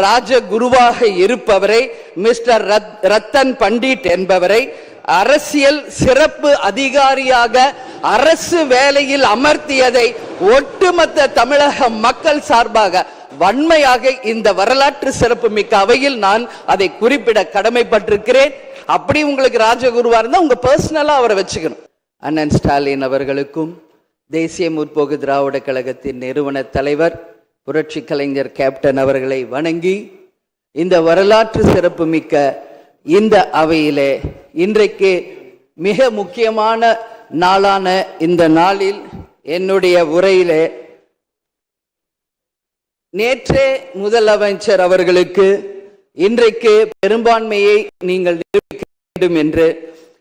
ராஜகுருவாக இருப்பவரை mister Ratan Pandit என்பவரை அரசியல் சிறப்பு அதிகாரியாக அரசு வேலையில் அமர்த்தியதை ஒட்டுமொத்த தமிழக மக்கள் சார்பாக வன்மையாக இந்த வரலாற்று சிறப்பு மிக்க அவையில் நான் அதை குறிப்பிட கடமைப்பட்டிருக்கிறேன். அப்படி உங்களுக்கு ராஜகுருவா இருந்தா உங்க பர்சனலா அவரை வச்சுக்கணும். அண்ணன் ஸ்டாலின் அவர்களுக்கும் தேசிய முற்போக்கு திராவிட கழகத்தின் நிறுவன தலைவர் புரட்சி கலைஞர் கேப்டன் அவர்களை வணங்கி இந்த வரலாற்று சிறப்பு மிக்க இந்த அவையிலே இன்றைக்கு மிக முக்கியமான நாளான இந்த நாளில் என்னுடைய உரையிலே நேற்றே முதலமைச்சர் அவர்களுக்கு இன்றைக்கு பெரும்பான்மையை நீங்கள் நிரூபிக்க வேண்டும் என்று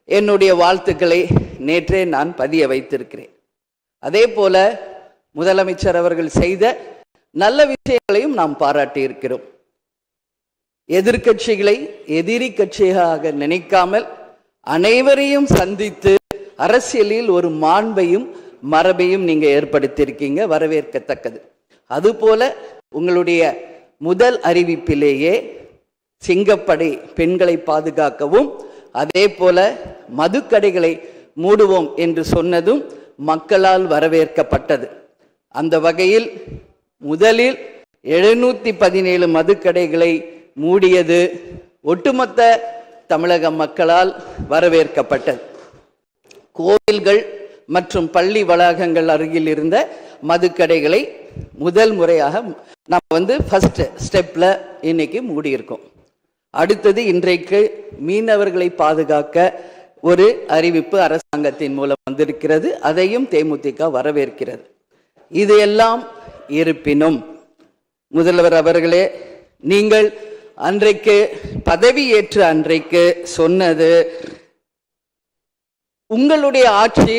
என்னுடைய வாழ்த்துக்களை நேற்றே நான் பதிய வைத்திருக்கிறேன். அதே போல முதலமைச்சர் அவர்கள் செய்த நல்ல விஷயங்களையும் நாம் பாராட்டி இருக்கிறோம். எதிர்கட்சிகளை எதிரி கட்சியாக நினைக்காமல் அனைவரையும் சந்தித்து அரசியலில் ஒரு மாண்பையும் மரபையும் நீங்க ஏற்படுத்தியிருக்கீங்க, வரவேற்கத்தக்கது. அதுபோல உங்களுடைய முதல் அறிவிப்பிலேயே சிங்கப்படை பெண்களை பாதுகாக்கவும் அதே போல மதுக்கடைகளை மூடுவோம் என்று சொன்னதும் மக்களால் வரவேற்கப்பட்டது. அந்த வகையில் முதலில் 717 மதுக்கடைகளை மூடியது ஒட்டுமொத்த தமிழக மக்களால் வரவேற்கப்பட்டது. கோவில்கள் மற்றும் பள்ளி வளாகங்கள் அருகில் இருந்த மதுக்கடைகளை முதல் முறையாக நம்ம ஃபர்ஸ்ட் ஸ்டெப்ல இன்னைக்கு மூடியிருக்கோம். அடுத்தது இன்றைக்கு மீனவர்களை பாதுகாக்க ஒரு அறிவிப்பு அரசாங்கத்தின் மூலம் வந்திருக்கிறது. அதையும் தேமுதிக வரவேற்கிறது. இதையெல்லாம் இருப்பினும் முதல்வர் அவர்களே, நீங்கள் அன்றைக்கு பதவியேற்ற அன்றைக்கு சொன்னது உங்களுடைய ஆட்சி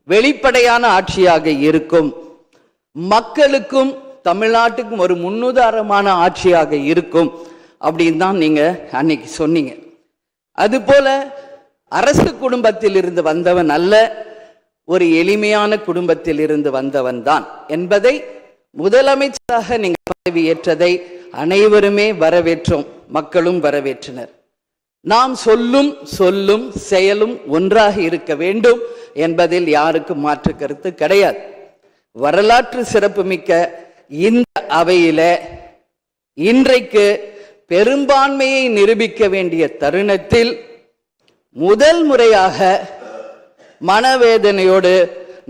வெளிப்படையான ஆட்சியாக இருக்கும், மக்களுக்கும் தமிழ்நாட்டுக்கும் ஒரு முன்னுதாரணமான ஆட்சியாக இருக்கும் அப்படின்னு தான் நீங்க அன்னைக்கு சொன்னீங்க. அதுபோல அரசு குடும்பத்தில் இருந்து வந்தவன் அல்ல, ஒரு எளிமையான குடும்பத்தில் இருந்து வந்தவன் தான் என்பதை முதலமைச்சராக நீங்க பதவியேற்றதை அனைவருமே வரவேற்றோம், மக்களும் வரவேற்றனர். நாம் சொல்லும் செயலும் ஒன்றாக இருக்க வேண்டும் என்பதில் யாருக்கும் மாற்று கருத்து கிடையாது. வரலாற்று சிறப்பு மிக்க இந்த அவையில இன்றைக்கு பெரும்பான்மையை நிரூபிக்க வேண்டிய தருணத்தில் முதல் முறையாக மனவேதனையோடு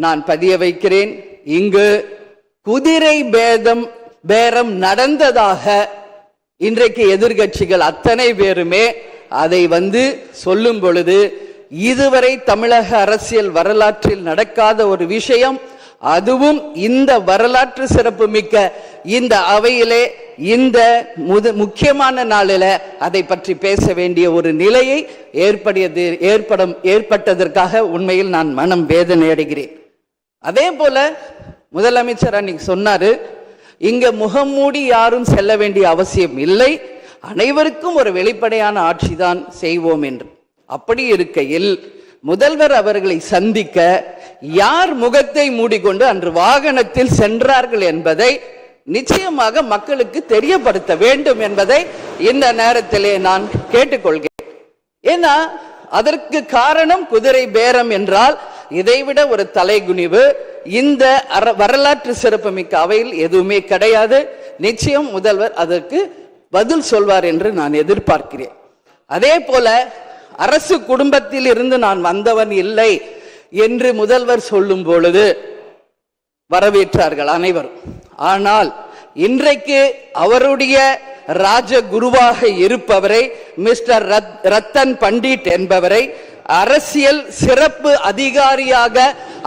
நான் பதிய வைக்கிறேன், இங்கு குதிரை பேரம் நடந்ததாக இன்றைக்கு எதிர்கட்சிகள் அத்தனை பேருமே அதை சொல்லும் பொழுது இதுவரை தமிழக அரசியல் வரலாற்றில் நடக்காத ஒரு விஷயம், அதுவும் இந்த வரலாற்று சிறப்பு மிக்க இந்த அவையிலே இந்த முக்கியமான நாளில் அதை பற்றி பேச வேண்டிய ஒரு நிலையை ஏற்பட்டதற்காக உண்மையில் நான் மனம் வேதனை அடைகிறேன். அதே போல முதலமைச்சர் அன்னைக்கு சொன்னாரு, இங்க முகம் மூடி யாரும் செல்ல வேண்டிய அவசியம் இல்லை, அனைவருக்கும் ஒரு வெளிப்படையான ஆட்சி தான் செய்வோம் என்று. அப்படி இருக்கையில் முதல்வர் அவர்களை சந்திக்க யார் முகத்தை மூடிக்கொண்டு அன்று வாகனத்தில் சென்றார்கள் என்பதை நிச்சயமாக மக்களுக்கு தெரியப்படுத்த வேண்டும் என்பதை இந்த நேரத்திலே நான் கேட்டுக்கொள்கிறேன். ஏன்னா அதற்கு காரணம் குதிரை பேரம் என்றால் இதைவிட ஒரு தலைகுனிவு இந்த வரலாற்று சிறப்பு மிக்க அவையில் எதுவுமே கிடையாது. நிச்சயம் முதல்வர் அதற்கு பதில் சொல்வார் என்று நான் எதிர்பார்க்கிறேன். அதே போல அரசு குடும்பத்தில் இருந்து நான் வந்தவன் இல்லை என்று முதல்வர் சொல்லும் பொழுது வரவேற்றார்கள் அனைவரும். ஆனால் இன்றைக்கு அவருடைய ராஜகுருவாக இருப்பவரை மிஸ்டர் ரத்தன் பண்டிட் என்பவரை அரசியல் சிறப்பு அதிகாரியாக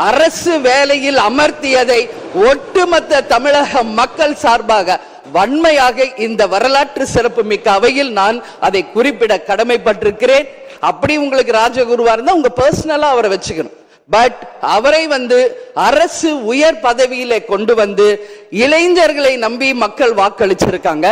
அரசு வேலையில் அமர்த்தியதை ஒட்டுமொத்த தமிழக மக்கள் சார்பாக வன்மையாக இந்த வரலாற்று சிறப்பு மிக்க அவையில் நான் அதை குறிப்பிட கடமைப்பட்டிருக்கிறேன். அப்படி உங்களுக்கு ராஜகுருவா இருந்தா உங்க பர்சனலா அவரை வச்சுக்கணும். பட் அவரை அரசு உயர் பதவியிலே கொண்டு இளைஞர்களை நம்பி மக்கள் வாக்களிச்சிருக்காங்க.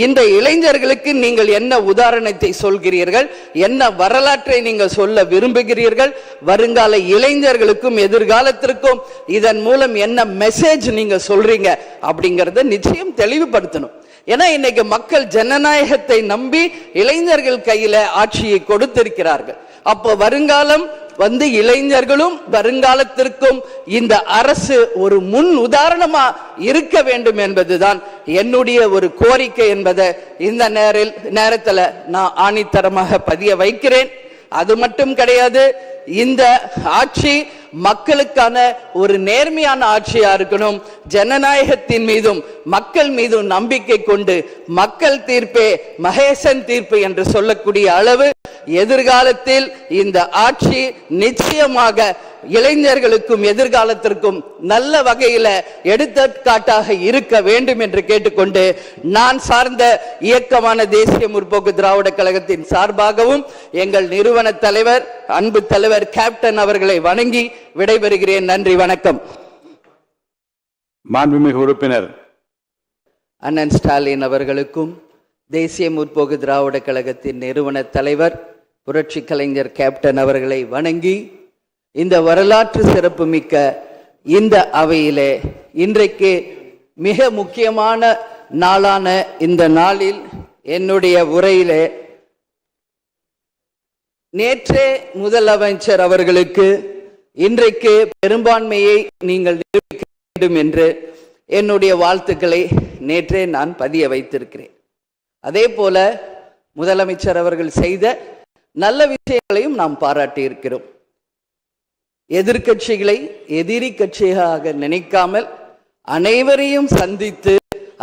இந்த இளைஞர்களுக்கு நீங்கள் என்ன உதாரணத்தை சொல்கிறீர்கள், என்ன வரலாற்றை நீங்கள் சொல்ல விரும்புகிறீர்கள், வருங்கால இளைஞர்களுக்கும் எதிர்காலத்திற்கும் இதன் மூலம் என்ன மெசேஜ் நீங்க சொல்றீங்க அப்படிங்கறத நிச்சயம் தெளிவுபடுத்தணும். ஏன்னா இன்னைக்கு மக்கள் ஜனநாயகத்தை நம்பி இளைஞர்கள் கையில ஆட்சியை கொடுத்திருக்கிறார்கள். அப்போ வருங்காலம் இளைஞர்களும் வருங்காலத்திற்கும் இந்த அரசு ஒரு முன் உதாரணமா இருக்க வேண்டும் என்பதுதான் என்னுடைய ஒரு கோரிக்கை என்பதை இந்த நேரத்தில் நான் ஆணித்தரமாக பதிய வைக்கிறேன். அது மட்டும் கிடையாது, இந்த ஆட்சி மக்களுக்கான ஒரு நேர்மையான ஆட்சியா இருக்கணும். ஜனநாயகத்தின் மீதும் மக்கள் மீதும் நம்பிக்கை கொண்டு மக்கள் தீர்ப்பே மகேசன் தீர்ப்பு என்று சொல்லக்கூடிய அளவு எதிர்காலத்தில் இந்த ஆட்சி நிச்சயமாக இளைஞர்களுக்கும் எதிர்காலத்திற்கும் நல்ல வகையில எடுத்துக்காட்டாக இருக்க வேண்டும் என்று கேட்டுக்கொண்டு, நான் சார்ந்த இயக்கமான தேசிய முற்போக்கு திராவிட கழகத்தின் சார்பாகவும் எங்கள் நிறுவன தலைவர் அன்பு தலைவர் கேப்டன் அவர்களை வணங்கி விடைபெறுகிறேன். நன்றி, வணக்கம். மாண்புமிகு உறுப்பினர் அண்ணன் ஸ்டாலின் அவர்களுக்கும் தேசிய முற்போக்கு திராவிட கழகத்தின் நிறுவன தலைவர் புரட்சி கலைஞர் கேப்டன் அவர்களை வணங்கி இந்த வரலாற்று சிறப்பு மிக்க இந்த அவையிலே இன்றைக்கு மிக முக்கியமான நாளான இந்த நாளில் என்னுடைய உரையிலே நேற்றே முதலமைச்சர் அவர்களுக்கு இன்றைக்கு பெரும்பான்மையை நீங்கள் நிரூபிக்க வேண்டும் என்று என்னுடைய வாழ்த்துக்களை நேற்றே நான் பதிய வைத்திருக்கிறேன். அதே போல முதலமைச்சர் அவர்கள் செய்த நல்ல விஷயங்களையும் நாம் பாராட்டி இருக்கிறோம். எதிர்கட்சிகளை எதிரி கட்சியாக நினைக்காமல் அனைவரையும் சந்தித்து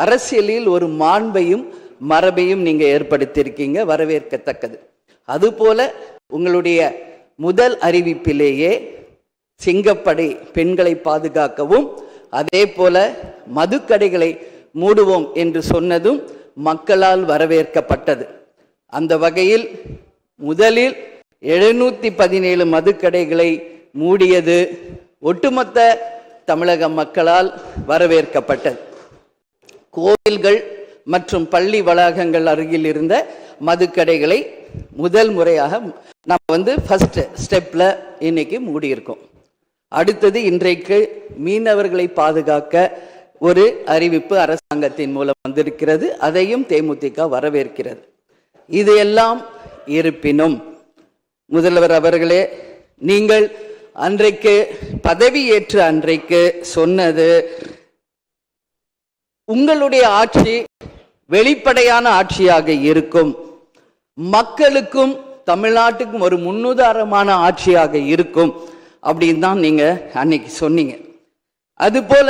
அரசியலில் ஒரு மாண்பையும் மரபையும் நீங்க ஏற்படுத்தியிருக்கீங்க, வரவேற்கத்தக்கது. அதுபோல உங்களுடைய முதல் அறிவிப்பிலேயே சிங்கப்படை பெண்களை பாதுகாக்கவும் அதே போல மதுக்கடைகளை மூடுவோம் என்று சொன்னதும் மக்களால் வரவேற்கப்பட்டது. அந்த வகையில் முதலில் 717 மதுக்கடைகளை மூடியது ஒட்டுமொத்த தமிழக மக்களால் வரவேற்கப்பட்டது. கோவில்கள் மற்றும் பள்ளி வளாகங்கள் அருகில் இருந்த மதுக்கடைகளை முதல் முறையாக நம்ம ஃபர்ஸ்ட் ஸ்டெப்ல இன்னைக்கு மூடியிருக்கோம். அடுத்தது இன்றைக்கு மீனவர்களை பாதுகாக்க ஒரு அறிவிப்பு அரசாங்கத்தின் மூலம் வந்திருக்கிறது. அதையும் தேமுதிக வரவேற்கிறது. இது எல்லாம் இருப்பினும் முதல்வர் அவர்களே, நீங்கள் அன்றைக்கு பதவியேற்ற அன்றைக்கு சொன்னது உங்களுடைய ஆட்சி வெளிப்படையான ஆட்சியாக இருக்கும், மக்களுக்கும் தமிழ்நாட்டுக்கும் ஒரு முன்னுதாரணமான ஆட்சியாக இருக்கும் அப்படின்னு தான் நீங்க அன்னைக்கு சொன்னீங்க. அதுபோல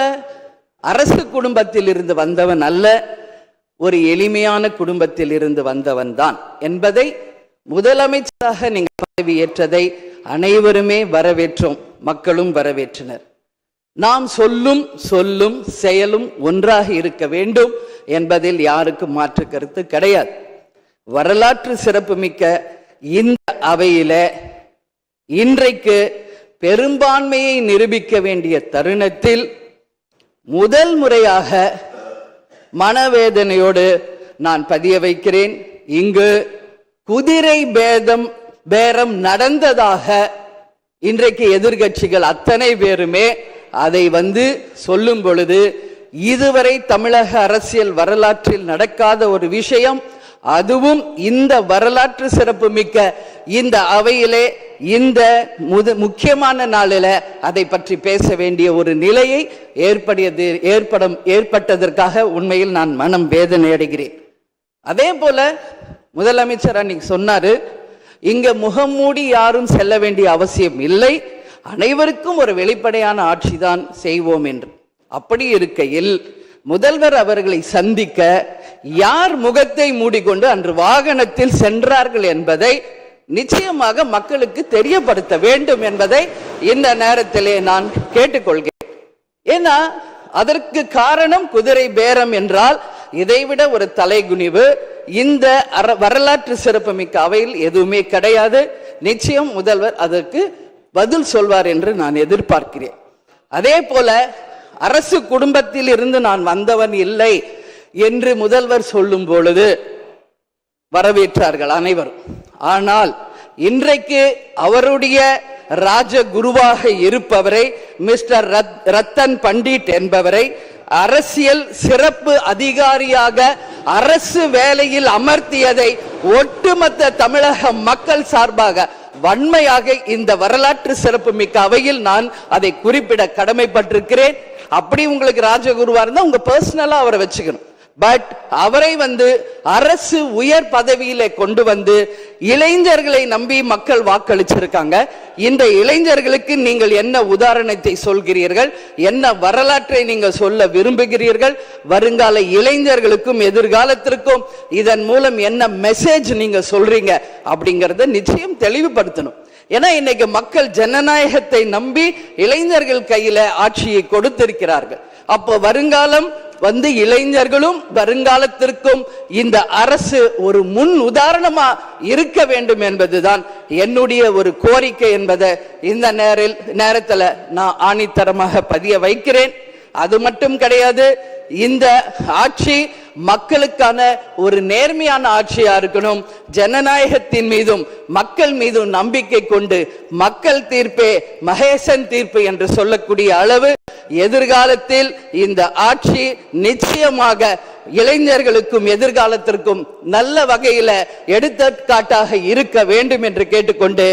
அரசு குடும்பத்தில் இருந்து வந்தவன் அல்ல, ஒரு எளிமையான குடும்பத்தில் இருந்து வந்தவன் தான் என்பதை முதலமைச்சராக நீங்க பதவியேற்றதை அனைவருமே வரவேற்றோம், மக்களும் வரவேற்றனர். நாம் சொல்லும் செயலும் ஒன்றாக இருக்க வேண்டும் என்பதில் யாருக்கும் மாற்று கருத்து கிடையாது. வரலாற்று சிறப்புமிக்க இந்த அவையில இன்றைக்கு பெரும்பான்மையை நிரூபிக்க வேண்டிய தருணத்தில் முதல் முறையாக மனவேதனையோடு நான் பதிய வைக்கிறேன், இங்கு குதிரை பேரம் நடந்ததாக இன்றைக்கு எதிர்கட்சிகள் அத்தனை பேருமே அதை சொல்லும் பொழுது, இதுவரை தமிழக அரசியல் வரலாற்றில் நடக்காத ஒரு விஷயம், அதுவும் இந்த வரலாற்று சிறப்பு மிக்க இந்த அவையிலே இந்த முக்கியமான நாளில் அதை பற்றி பேச வேண்டிய ஒரு நிலையை ஏற்பட்டதற்காக உண்மையில் நான் மனம் வேதனை அடைகிறேன். அதே போல முதலமைச்சர் அன்னைக்கு சொன்னாரு, இங்க முகம் மூடி யாரும் செல்ல வேண்டிய அவசியம் இல்லை, அனைவருக்கும் ஒரு வெளிப்படையான ஆட்சி தான் செய்வோம் என்று. அப்படி இருக்கையில் முதல்வர் அவர்களை சந்திக்க யார் முகத்தை மூடிக்கொண்டு அன்று வாகனத்தில் சென்றார்கள் என்பதை நிச்சயமாக மக்களுக்கு தெரியப்படுத்த வேண்டும் என்பதை இந்த நேரத்திலே நான் கேட்டுக்கொள்கிறேன். ஏன்னா அதற்கு காரணம் குதிரை பேரம் என்றால் இதைவிட ஒரு தலைகுனிவு இந்த வரலாற்று சிறப்புமிக்க அவையில் எதுவுமே கிடையாது. நிச்சயம் முதல்வர் அதற்கு பதில் சொல்வார் என்று நான் எதிர்பார்க்கிறேன். அதே போல அரசு குடும்பத்தில் இருந்து நான் வந்தவன் இல்லை என்று முதல்வர் சொல்லும் பொழுது வரவேற்றார்கள் அனைவரும். ஆனால் இன்றைக்கு அவருடைய ராஜகுருவாக இருப்பவரை மிஸ்டர் ரத்தன் பண்டிட் என்பவரை அரசியல் சிறப்பு அதிகாரியாக அரசு வேலையில் அமர்த்தியதை ஒட்டுமொத்த தமிழக மக்கள் சார்பாக வன்மையாக இந்த வரலாற்று சிறப்பு மிக்க அவையில் நான் அதை குறிப்பிட கடமைப்பட்டிருக்கிறேன். அப்படி உங்களுக்கு ராஜகுருவா இருந்தா உங்க பர்சனலா அவரை வச்சுக்கணும். பட் அவரை அரசு உயர் பதவியில கொண்டு இளைஞர்களை நம்பி மக்கள் வாக்களிச்சிருக்காங்க. இந்த இளைஞர்களுக்கு நீங்கள் என்ன உதாரணத்தை சொல்கிறீர்கள், என்ன வரலாற்றை நீங்கள் சொல்ல விரும்புகிறீர்கள், வருங்கால இளைஞர்களுக்கும் எதிர்காலத்திற்கும் இதன் மூலம் என்ன மெசேஜ் நீங்க சொல்றீங்க அப்படிங்கறத நிச்சயம் தெளிவுபடுத்தணும். ஏன்னா இன்னைக்கு மக்கள் ஜனநாயகத்தை நம்பி இளைஞர்கள் கையில ஆட்சியை கொடுத்திருக்கிறார்கள். அப்போ வருங்காலம் இளைஞர்களும் வருங்காலத்திற்கும் இந்த அரசு ஒரு முன் உதாரணமா இருக்க வேண்டும் என்பதுதான் என்னுடைய ஒரு கோரிக்கை என்பதை இந்த நேரத்தில் நான் ஆணித்தரமாக பதிய வைக்கிறேன். அது மட்டும் கிடையாது, இந்த ஆட்சி மக்களுக்கான ஒரு நேர்மையான ஆட்சியா இருக்கணும். ஜனநாயகத்தின் மீதும் மக்கள் மீதும் நம்பிக்கை கொண்டு மக்கள் தீர்ப்பே மகேசன் தீர்ப்பு என்று சொல்லக்கூடிய அளவு எதிர்காலத்தில் இந்த ஆட்சி நிச்சயமாக இளைஞர்களுக்கும் எதிர்காலத்திற்கும் நல்ல வகையில எடுத்துக்காட்டாக இருக்க வேண்டும் என்று கேட்டுக்கொண்டு,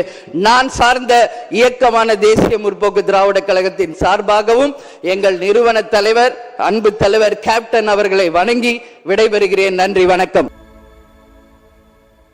நான் சார்ந்த இயக்கமான தேசிய முற்போக்கு திராவிட கழகத்தின் சார்பாகவும் எங்கள் நிறுவன தலைவர் அன்பு தலைவர் கேப்டன் அவர்களை வணங்கி விடைபெறுகிறேன். நன்றி, வணக்கம்.